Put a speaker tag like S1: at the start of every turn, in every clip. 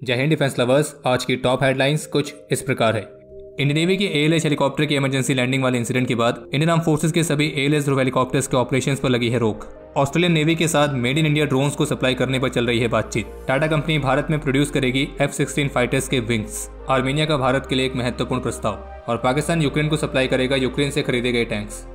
S1: जय Hind defence lovers. आज की टॉप हेडलाइंस कुछ इस प्रकार है। इंडियन नेवी की ALH हेलीकॉप्टर की इमरजेंसी लैंडिंग वाले इंसिडेंट के बाद इंडियन आर्म फोर्सेस के सभी ALH ध्रुव हेलीकॉप्टर्स के ऑपरेशंस पर लगी है रोक। ऑस्ट्रेलियन नेवी के साथ मेड इन इंडिया ड्रोन्स को सप्लाई करने पर चल रही है बातचीत। टाटा कंपनी भारत में प्रोड्यूस करेगी F-16 फाइटर्स के विंग्स। आर्मेनिया का भारत के लिए एक महत्वपूर्ण प्रस्ताव, और पाकिस्तान यूक्रेन को सप्लाई करेगा यूक्रेन से खरीदे गए टैंक्स।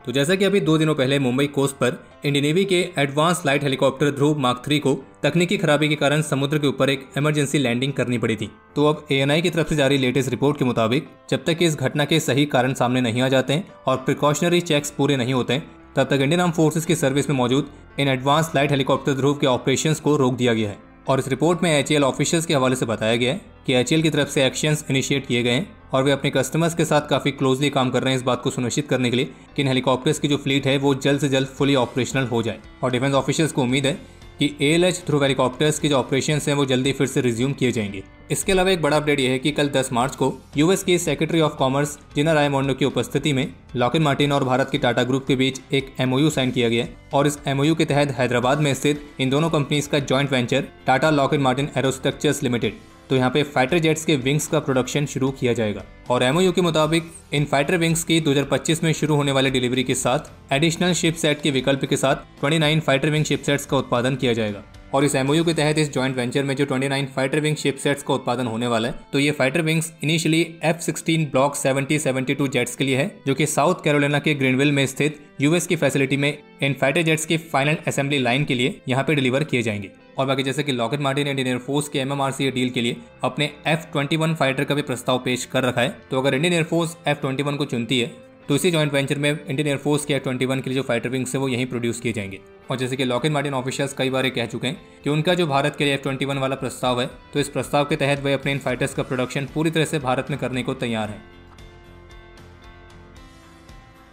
S1: तो जैसा कि अभी 2 दिनों पहले मुंबई कोस्ट पर इंडियन नेवी के एडवांस लाइट हेलीकॉप्टर ध्रुव मार्क 3 को तकनीकी खराबी के कारण समुद्र के ऊपर एक इमरजेंसी लैंडिंग करनी पड़ी थी। तो अब ANI की तरफ से जारी लेटेस्ट रिपोर्ट के मुताबिक जब तक इस घटना के सही कारण सामने नहीं आ जाते हैं और प्रिकॉशनरी चेक्स पूरे नहीं होते हैं, तब तक इंडियन आर्म फोर्सेस की सर्विस में मौजूद इन एडवांस लाइट हेलीकॉप्टर ध्रुव के ऑपरेशंस को रोक दिया गया है। और इस रिपोर्ट में HAL ऑफिशियल्स के हवाले से बताया गया है कि HAL की तरफ से एक्शंस इनिशिएट किए गए हैं और वे अपने कस्टमर्स के साथ काफ़ी क्लोजली काम कर रहे हैं इस बात को सुनिश्चित करने के लिए कि इन हेलीकॉप्टर्स की जो फ्लीट है वो जल्द से जल्द फुली ऑपरेशनल हो जाए। और डिफेंस ऑफिशियल्स को उम्मीद है कि ALH ध्रुव हेलीकॉप्टर्स के जो ऑपरेशंस हैं वो जल्दी फिर से रिज्यूम किए जाएंगे। इसके अलावा एक बड़ा अपडेट यह है कि कल 10 मार्च को US की secretary of commerce Jinnah Raimondo की उपस्थिति में लॉकहीड मार्टिन और भारत की टाटा ग्रुप के बीच एक MOU साइन किया गया और इस MOU के तहत हैदराबाद में स्थित इन दोनों कंपनीज का joint venture Tata Lockheed Martin aerostructures limited, तो यहाँ पे फाइटर जेट्स के विंग्स का प्रोडक्शन शुरू किया जाएगा। और MOU के मुताबिक इन फाइटर विंग्स की 2025 में शुरू होने वाली डिलीवरी के साथ एडिशनल शिप सेट के विकल्प के साथ 29 फाइटर विंग शिप सेट्स का उत्पादन किया जाएगा। और इस MOU के तहत इस जॉइंट वेंचर में जो 29 फाइटर विंग शिप सेट्स का उत्पादन होने वाला है, तो ये fighter wings initially F-16 block 70-72 jets के लिए है, जो कि साउथ कैरोलिना के ग्रीनविल में स्थित US की फैसिलिटी में इन फाइटर जेट्स की फाइनल असेंबली लाइन के लिए यहाँ पे डिलीवर किए जाएंगे। और बाकी जैसे कि लॉकहीड मार्टिन इंडियन एयरफोर्स के MMRCA डील के लिए अपने F-21 फाइटर का भी प्रस्ताव पेश कर रखा है। तो अगर इंडियन एयरफोर्स F-21 को चुनती है तो इसी जॉइंट वेंचर में इंडियन एयरफोर्स के F-21 के लिए जो फाइटर विंग्स है वो यहीं प्रोड्यूस किए जाएंगे। और जैसे कि लॉकहीड मार्टिन ऑफिशियल्स कई बार कह चुके हैं कि उनका जो भारत के लिए F-21 वाला प्रस्ताव है, तो इस प्रस्ताव के तहत वे अपने इन फाइटर्स का प्रोडक्शन पूरी तरह से भारत में करने को तैयार हैं।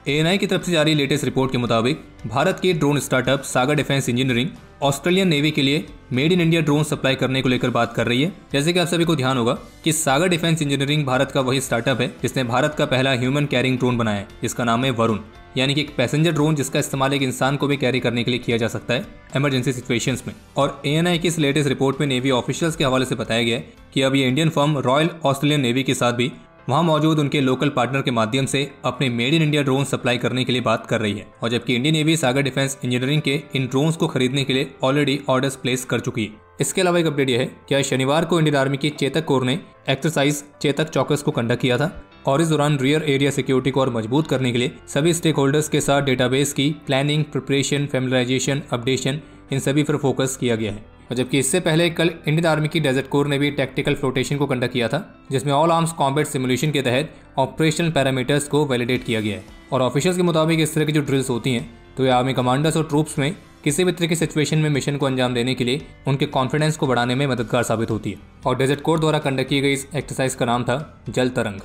S1: ANI की तरफ से जारी लेटेस्ट रिपोर्ट के मुताबिक भारत की ड्रोन स्टार्टअप सागर डिफेंस इंजीनियरिंग ऑस्ट्रेलियन नेवी के लिए made in India drone supply करने को लेकर बात कर रही है। जैसे कि आप सभी को ध्यान होगा कि सागर डिफेंस इंजीनियरिंग भारत का वही स्टार्टअप है जिसने भारत का पहला ह्यूमन कैरिंग ड्रोन बनाया है, जिसका नाम है वरुण, यानी कि एक पैसेंजर ड्रोन जिसका इस्तेमाल एक इंसान को भी कैरी करने के लिए किया जा सकता है इमरजेंसी सिचुएशंस में। और ANI की इस लेटेस्ट रिपोर्ट में नेवी ऑफिशियल्स के हवाले से बताया गया है कि अब ये Indian firm royal Australian navy के साथ भी वहां मौजूद उनके लोकल पार्टनर के माध्यम से अपने made in India drone supply करने के लिए बात कर रही है। और जबकि इंडियन नेवी सागर डिफेंस इंजीनियरिंग के इन ड्रोन्स को खरीदने के लिए ऑलरेडी ऑर्डर्स प्लेस कर चुकी है। इसके अलावा एक अपडेट यह है कि आज शनिवार को इंडियन आर्मी की चेतक कोर ने एक्सरसाइज चेतक चौकस को कंडक्ट किया था और इस दौरान रियर एरिया सिक्योरिटी को और मजबूत करने के लिए सभी स्टेक होल्डर्स के साथ डेटाबेस की प्लानिंग, प्रिपरेशन, फैमिलियराइजेशन, अपडेशन, इन सभी पर फोकस किया गया है। और जबकि इससे पहले कल इंडियन आर्मी की डेजर्ट कोर ने भी टैक्टिकल फ्लोटेशन को कंडक्ट किया था, जिसमें ऑल आर्म्स कॉम्बैट सिमुलेशन के तहत ऑपरेशनल पैरामीटर्स को वैलिडेट किया गया है। और ऑफिसर्स के मुताबिक इस तरह की जो ड्रिल्स होती हैं, तो ये आर्मी कमांडर्स और ट्रूप्स में किसी भी तरह की सिचुएशन में मिशन को अंजाम देने के लिए उनके कॉन्फिडेंस को बढ़ाने में मददगार साबित होती है। और डेजर्ट कोर द्वारा कंडक्ट की गई इस एक्सरसाइज का नाम था जल तरंग।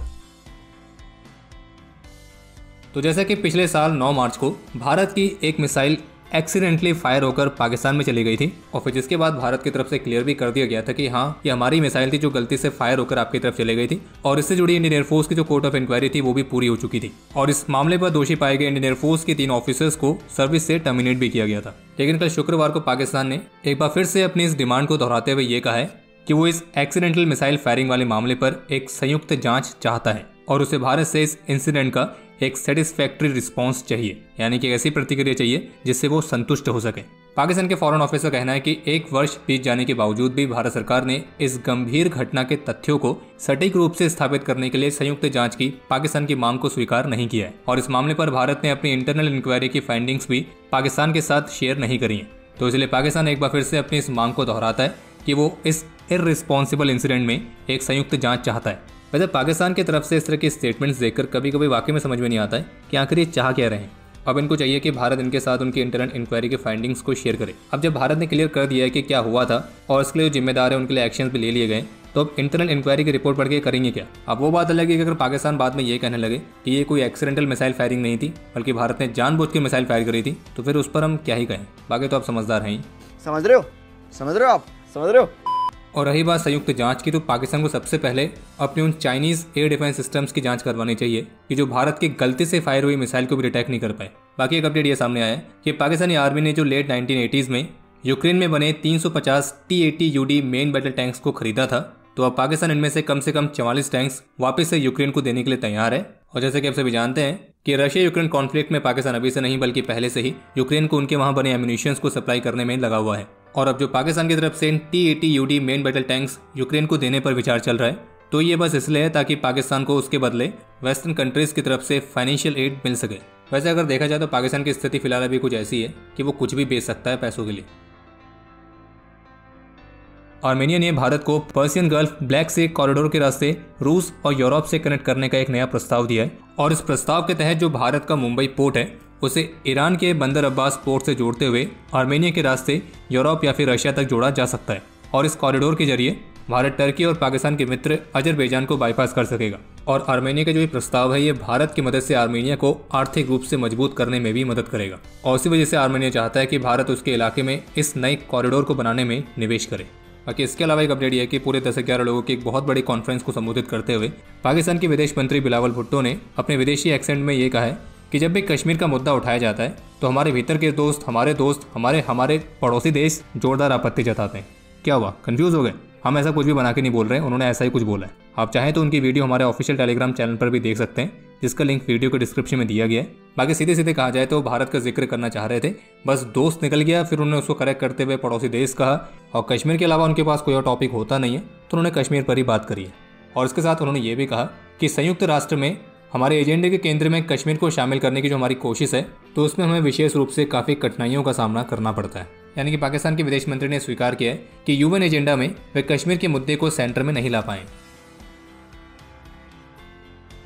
S1: तो जैसा कि पिछले साल 9 मार्च को भारत की एक मिसाइल एक्सीडेंटली फायर होकर पाकिस्तान में चली गई थी और फिर जिसके बाद भारत की तरफ से क्लियर भी कर दिया गया था कि हाँ, ये हमारी मिसाइल थी जो गलती से फायर होकर आपकी तरफ चली गई थी। और इससे जुड़ी इंडियन एयरफोर्स की जो कोर्ट ऑफ इंक्वायरी थी वो भी पूरी हो चुकी थी और इस मामले पर दोषी पाए गए इंडियन एयरफोर्स के 3 ऑफिसर्स को सर्विस से टर्मिनेट भी किया गया था। लेकिन कल शुक्रवार को पाकिस्तान ने एक बार फिर से अपनी इस डिमांड को दोहराते हुए ये कहा है कि वो इस एक्सीडेंटल मिसाइल फायरिंग वाले मामले पर एक संयुक्त जांच चाहता है और उसे भारत से इस इंसिडेंट का एक सेटिस्फैक्ट्री रिस्पांस चाहिए, यानी कि ऐसी प्रतिक्रिया चाहिए जिससे वो संतुष्ट हो सके। पाकिस्तान के फॉरेन ऑफिस का कहना है कि 1 वर्ष बीत जाने के बावजूद भी भारत सरकार ने इस गंभीर घटना के तथ्यों को सटीक रूप से स्थापित करने के लिए संयुक्त जांच की पाकिस्तान की मांग को स्वीकार नहीं किया है। और इस मामले पर भारत ने अपनी इंटरनल इंक्वायरी की फाइंडिंग्स भी पाकिस्तान के साथ शेयर नहीं करी है। तो इसलिए पाकिस्तान एक बार फिर से अपनी इस मांग को दोहराता है कि वो इस इररिस्पॉन्सिबल इंसिडेंट में एक संयुक्त जांच चाहता है। वैसे पाकिस्तान की तरफ से इस तरह के स्टेटमेंट्स देखकर कभी कभी वाकई में समझ में नहीं आता है कि आखिर ये चाह क्या रहे हैं। अब इनको चाहिए कि भारत इनके साथ उनकी इंटरनल इंक्वायरी के फाइंडिंग्स को शेयर करे। अब जब भारत ने क्लियर कर दिया है कि क्या हुआ था और इसके लिए जो जिम्मेदार है उनके लिए एक्शंस भी ले लिए गए, तो अब इंटरनल इंक्वायरी की रिपोर्ट पढ़ के करेंगे क्या। अब वो बात अलग है कि अगर पाकिस्तान बाद में ये कहने लगे कि ये कोई एक्सीडेंटल मिसाइल फायरिंग नहीं थी बल्कि भारत ने जानबूझ के मिसाइल फायर करी थी, तो फिर उस पर हम क्या ही कहें। बाकी तो आप समझदार हैं ही।
S2: समझ रहे हो आप समझ रहे हो।
S1: और रही बात संयुक्त जांच की, तो पाकिस्तान को सबसे पहले अपने उन चाइनीज एयर डिफेंस सिस्टम्स की जांच करवानी चाहिए कि जो भारत की गलती से फायर हुई मिसाइल को भी डिटेक्ट नहीं कर पाए। बाकी एक अपडेट ये सामने आया है कि पाकिस्तानी आर्मी ने जो लेट 1980s में यूक्रेन में बने 350 T-80UD मेन बैटल टैंक्स को खरीदा था, तो अब पाकिस्तान इनमें से कम 44 टैंक्स वापस से यूक्रेन को देने के लिए तैयार है। और जैसे कि आप सभी जानते हैं कि रशिया यूक्रेन कॉन्फ्लिक्ट में पाकिस्तान अभी से नहीं बल्कि पहले से ही यूक्रेन को उनके वहां बने एम्यूनिशंस को सप्लाई करने में लगा हुआ है। और अब जो पाकिस्तान की तरफ से T-80UD main battle tanks Ukraine को देने पर विचार चल रहा है, तो ये बस इसलिए है ताकि पाकिस्तान को उसके बदले वेस्टर्न कंट्रीज की तरफ से फाइनेंशियल एड मिल सके। वैसे अगर देखा जाए तो पाकिस्तान की स्थिति फिलहाल अभी कुछ ऐसी है कि वो कुछ भी बेच सकता है पैसों के लिए। आर्मेनिया ने भारत को पर्शियन गल्फ ब्लैक सी कॉरिडोर के रास्ते रूस और यूरोप से कनेक्ट करने का एक नया प्रस्ताव दिया है। और इस प्रस्ताव के तहत जो भारत का मुंबई पोर्ट है उसे ईरान के बंदर अब्बास पोर्ट से जोड़ते हुए आर्मेनिया के रास्ते यूरोप या फिर रशिया तक जोड़ा जा सकता है। और इस कॉरिडोर के जरिए भारत टर्की और पाकिस्तान के मित्र अजरबैजान को बाईपास कर सकेगा। और आर्मेनिया का जो ये प्रस्ताव है ये भारत की मदद से आर्मेनिया को आर्थिक रूप से मजबूत करने में भी मदद करेगा। और इसी वजह से आर्मेनिया चाहता है कि भारत उसके इलाके में इस नए कॉरिडोर को बनाने में निवेश करे। बाकी इसके अलावा एक अपडेट यह है कि पूरे 10-11 लोगों की एक बहुत बड़ी कॉन्फ्रेंस को संबोधित करते हुए पाकिस्तान के विदेश मंत्री बिलावल भुट्टो ने अपने विदेशी एक्सेंट में ये कहा है कि जब भी कश्मीर का मुद्दा उठाया जाता है तो हमारे भीतर के दोस्त, हमारे पड़ोसी देश जोरदार आपत्ति जताते हैं। क्या हुआ, कंफ्यूज हो गए? हम ऐसा कुछ भी बना के नहीं बोल रहे हैं, उन्होंने ऐसा ही कुछ बोला है। आप चाहें तो उनकी वीडियो हमारे ऑफिशियल टेलीग्राम चैनल पर भी देख सकते हैं, जिसका लिंक वीडियो के डिस्क्रिप्शन में दिया गया है। बाकी सीधे सीधे कहा जाए तो भारत का जिक्र करना चाह रहे थे, बस दोस्त निकल गया, फिर उन्होंने उसको करेक्ट करते हुए पड़ोसी देश कहा। और कश्मीर के अलावा उनके पास कोई और टॉपिक होता नहीं है तो उन्होंने कश्मीर पर ही बात करी है। और इसके साथ उन्होंने ये भी कहा कि संयुक्त राष्ट्र में हमारे एजेंडे के केंद्र में कश्मीर को शामिल करने की जो हमारी कोशिश है तो उसमें हमें विशेष रूप से काफ़ी कठिनाइयों का सामना करना पड़ता है। यानी कि पाकिस्तान के विदेश मंत्री ने स्वीकार किया है कि यूएन एजेंडा में वे कश्मीर के मुद्दे को सेंटर में नहीं ला पाए।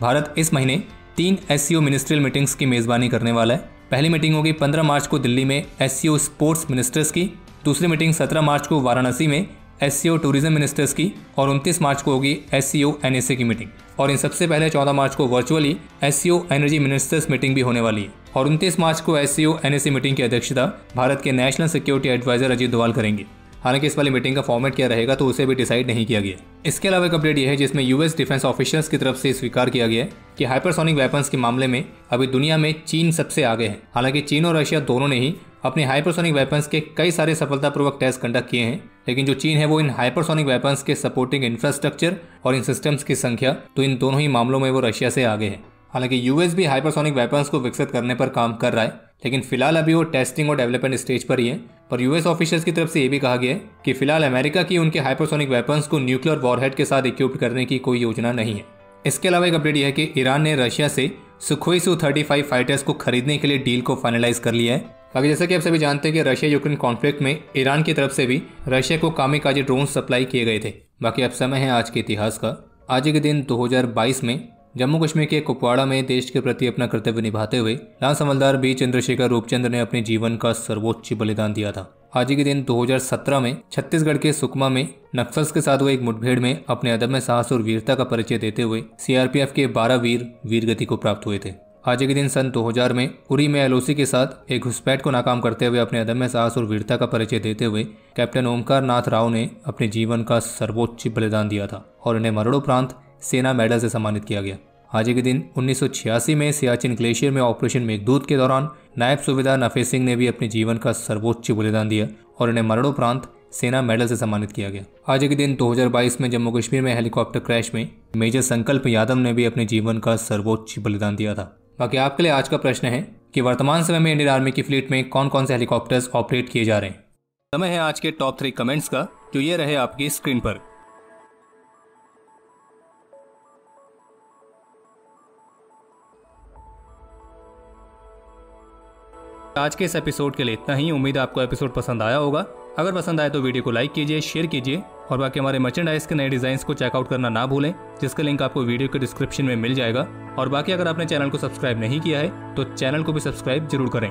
S1: भारत इस महीने 3 SCO मिनिस्ट्रियल मीटिंग्स की मेजबानी करने वाला है। पहली मीटिंग होगी 15 मार्च को दिल्ली में SCO स्पोर्ट्स मिनिस्टर्स की, दूसरी मीटिंग 17 मार्च को वाराणसी में SCO टूरिज्म मिनिस्टर्स की और 29 मार्च को होगी SCO NSA की मीटिंग। और इन सबसे पहले 14 मार्च को virtually SCO energy ministers meeting भी होने वाली है। और 29 मार्च को SCO NSA मीटिंग की अध्यक्षता भारत के national security adviser Ajit Doval करेंगे। हालांकि इस वाली मीटिंग का फॉर्मेट क्या रहेगा तो उसे भी डिसाइड नहीं किया गया। इसके अलावा एक अपडेट यह है जिसमें यूएस डिफेंस ऑफिशियल्स की तरफ से स्वीकार किया गया है कि हाइपरसोनिक वेपन्स के मामले में अभी दुनिया में चीन सबसे आगे है। हालांकि चीन और रशिया दोनों ने ही अपने हाइपरसोनिक वेपन्स के कई सारे सफलतापूर्वक टेस्ट कंडक्ट किए हैं, लेकिन जो चीन है वो इन हाइपरसोनिक वेपन्स के सपोर्टिंग इंफ्रास्ट्रक्चर और इन सिस्टम्स की संख्या, तो इन दोनों ही मामलों में वो रशिया से आगे है। हालांकि यूएस भी हाइपरसोनिक वेपन्स को विकसित करने पर काम कर रहा है, लेकिन फिलहाल अभी वो टेस्टिंग और डेवलपमेंट स्टेज पर ही है। पर यूएस ऑफिशियल्स की तरफ से ये भी कहा गया है कि फिलहाल अमेरिका की उनके हाइपरसोनिक वेपन्स को न्यूक्लियर वॉरहेड के साथ इक्विप्ड करने की कोई योजना नहीं है। इसके अलावा एक अपडेट यह है कि ईरान ने रशिया से सुखोई Su-35 फाइटर्स को खरीदने के लिए डील को फाइनलाइज कर लिया है। बाकी जैसा कि आप सभी जानते हैं कि रशिया यूक्रेन कॉन्फ्लिक्ट में ईरान की तरफ से भी रशिया को कामिकाज़े ड्रोन सप्लाई किए गए थे। बाकी अब समय है आज के इतिहास का। आज के दिन 2022 में जम्मू कश्मीर के कुपवाड़ा में देश के प्रति अपना कर्तव्य निभाते हुए लांस हवलदार बी चंद्रशेखर रूपचंद्र ने अपने जीवन का सर्वोच्च बलिदान दिया था। आज के दिन 2017 में छत्तीसगढ़ के सुकमा में नक्सल्स के साथ हुए एक मुठभेड़ में अपने अदम्य साहस और वीरता का परिचय देते हुए सीआरपीएफ के 12 वीर वीरगति को प्राप्त हुए थे। आज के दिन सन 2000 में उरी में एलओसी के साथ एक घुसपैठ को नाकाम करते हुए अपने अदम्य साहस और वीरता का परिचय देते हुए कैप्टन ओमकार नाथ राव ने अपने जीवन का सर्वोच्च बलिदान दिया था और इन्हें मरणोपरांत सेना मेडल से सम्मानित किया गया। आज के दिन 1986 में सियाचिन ग्लेशियर में ऑपरेशन मेघदूत के दौरान नायब सूबेदार नफेज सिंह ने भी अपने जीवन का सर्वोच्च बलिदान दिया और इन्हें मरणोपरांत सेना मेडल से सम्मानित किया गया। आज के दिन 2022 में जम्मू कश्मीर में हेलीकॉप्टर क्रैश में मेजर संकल्प यादव ने भी अपने जीवन का सर्वोच्च बलिदान दिया था। बाकी आपके लिए आज का प्रश्न है कि वर्तमान समय में इंडियन आर्मी की फ्लीट में कौन कौन से हेलीकॉप्टर्स ऑपरेट किए जा रहे हैं। समय है आज के टॉप 3 कमेंट्स का, जो ये रहे आपकी स्क्रीन पर। आज के इस एपिसोड के लिए इतना ही। उम्मीद है आपको एपिसोड पसंद आया होगा। अगर पसंद आए तो वीडियो को लाइक कीजिए, शेयर कीजिए और बाकी हमारे मर्चेंडाइज के नए डिजाइन को चेकआउट करना ना भूलें, जिसका लिंक आपको वीडियो के डिस्क्रिप्शन में मिल जाएगा। और बाकी अगर आपने चैनल को सब्सक्राइब नहीं किया है तो चैनल को भी सब्सक्राइब जरूर करें।